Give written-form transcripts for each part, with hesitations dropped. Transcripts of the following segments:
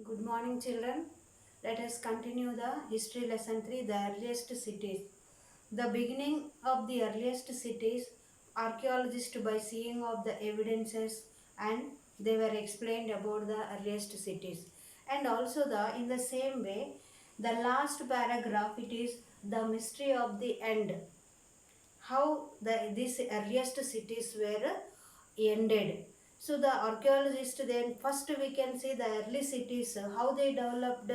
Good morning, children. Let us continue the history lesson 3, the earliest cities. The beginning of the earliest cities, archaeologists by seeing of the evidences and they were explained about the earliest cities. And also in the same way, the last paragraph it is the mystery of the end, how these earliest cities were ended. So the archaeologists then first we can see the early cities, how they developed.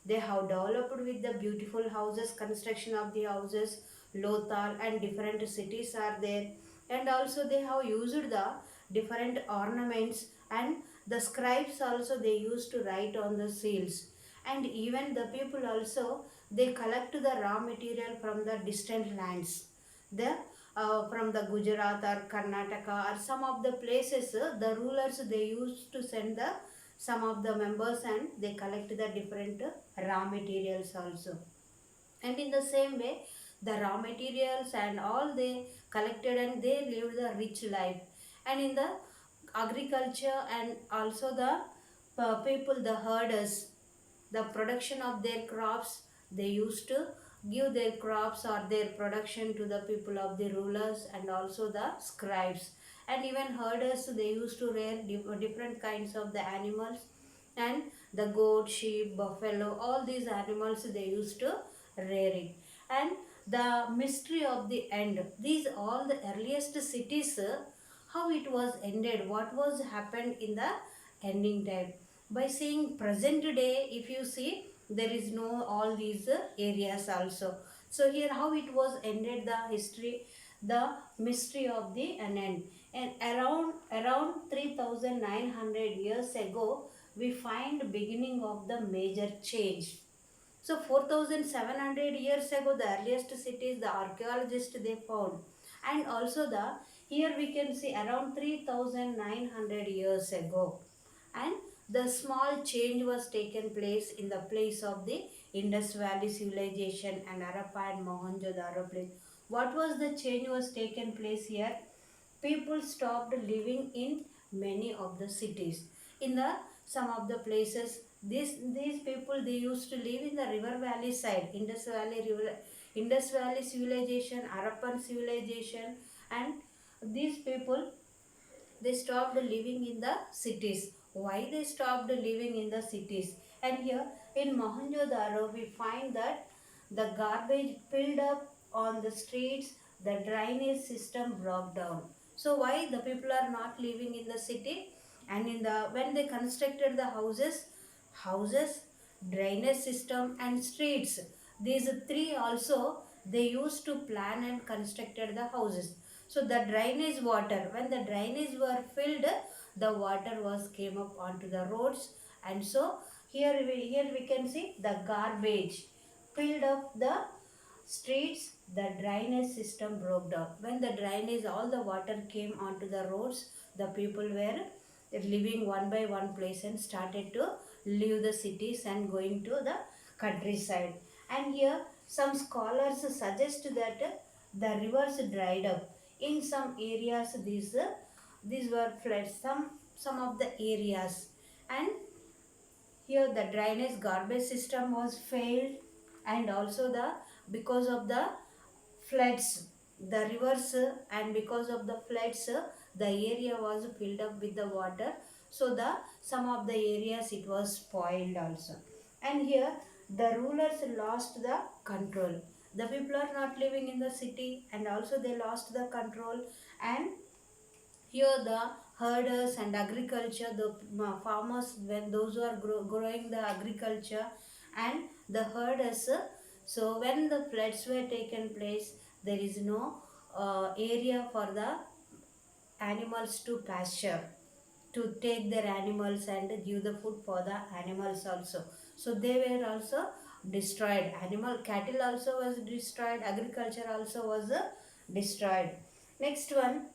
They have developed with the beautiful houses, construction of the houses, Lothal and different cities are there. And also they have used the different ornaments, and the scribes also they used to write on the seals. And even the people also they collect the raw material from the distant lands, the from the Gujarat or Karnataka or some of the places, the rulers they used to send the some of the members and they collect the different raw materials also. And in the same way, the raw materials and all they collected and they lived the rich life. And in the agriculture and also the people, the herders, the production of their crops, they used to give their crops or their production to the people of the rulers and also the scribes. And even herders they used to rear different kinds of the animals, and the goat, sheep, buffalo, all these animals they used to rear it. And the mystery of the end, these all the earliest cities, how it was ended, what was happened in the ending time. By seeing present day, if you see, there is no all these areas also. So here how it was ended, the history, the mystery of the end. And around 3900 years ago we find beginning of the major change. So 4700 years ago the earliest cities the archaeologists they found. And also the here we can see around 3900 years ago, and the small change was taken place in the place of the Indus Valley civilization and Harappa and Mohenjo-daro place. What was the change was taken place here? People stopped living in many of the cities. In the some of the places, these people they used to live in the river valley side, Indus Valley river, Indus Valley civilization, Harappan civilization, and these people they stopped living in the cities. Why they stopped living in the cities? And here in Mohenjo-daro we find that the garbage filled up on the streets, the drainage system broke down. So why the people are not living in the city? And in the when they constructed the houses, drainage system and streets, these three also they used to plan and constructed the houses. So the drainage water, when the drainage were filled, the water was came up onto the roads. And so here we can see the garbage filled up the streets, the drainage system broke down. When the drainage, all the water came onto the roads, the people were living one by one place and started to leave the cities and going to the countryside. And here some scholars suggest that the rivers dried up. In some areas these were floods, some of the areas. And here the drainage garbage system was failed, and also the because of the floods, the rivers, and because of the floods, the area was filled up with the water. So the some of the areas it was spoiled also. And here the rulers lost the control. The people are not living in the city, and also they lost the control. And here the herders and agriculture, the farmers, when those who are growing the agriculture and the herders, so when the floods were taken place, there is no area for the animals to pasture, to take their animals and give the food for the animals also. So they were also destroyed. Animal cattle also was destroyed. Agriculture also was destroyed. Next one,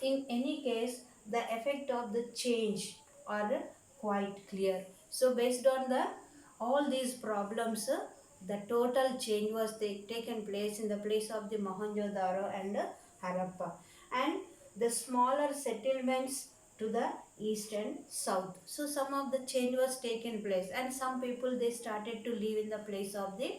in any case, the effect of the change are quite clear. So based on the all these problems, the total change was taken place in the place of the Mohenjo-daro and Harappa. And the smaller settlements to the east and south. So some of the change was taken place, and some people they started to live in the place of the,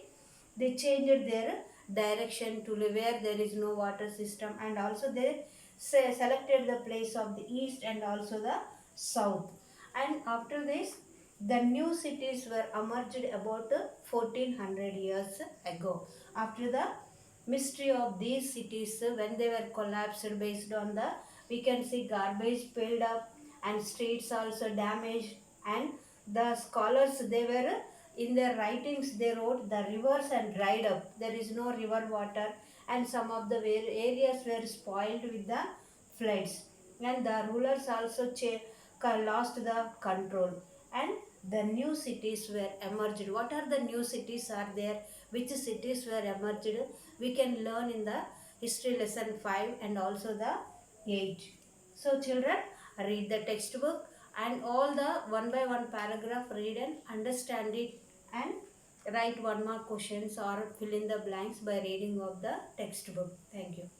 they changed their direction to live where there is no water system, and also they selected the place of the east and also the south. And after this, the new cities were emerged about 1400 years ago. After the mystery of these cities, when they were collapsed based on the, we can see garbage filled up and streets also damaged, and the scholars they were in their writings they wrote the rivers and dried up, there is no river water, and some of the areas were spoiled with the floods, and the rulers also lost the control, and the new cities were emerged. What are the new cities are there, which cities were emerged, we can learn in the history lesson 5 and also the 8. So children, read the textbook and all the one by one paragraph, read and understand it, and write one mark questions or fill in the blanks by reading of the textbook. Thank you.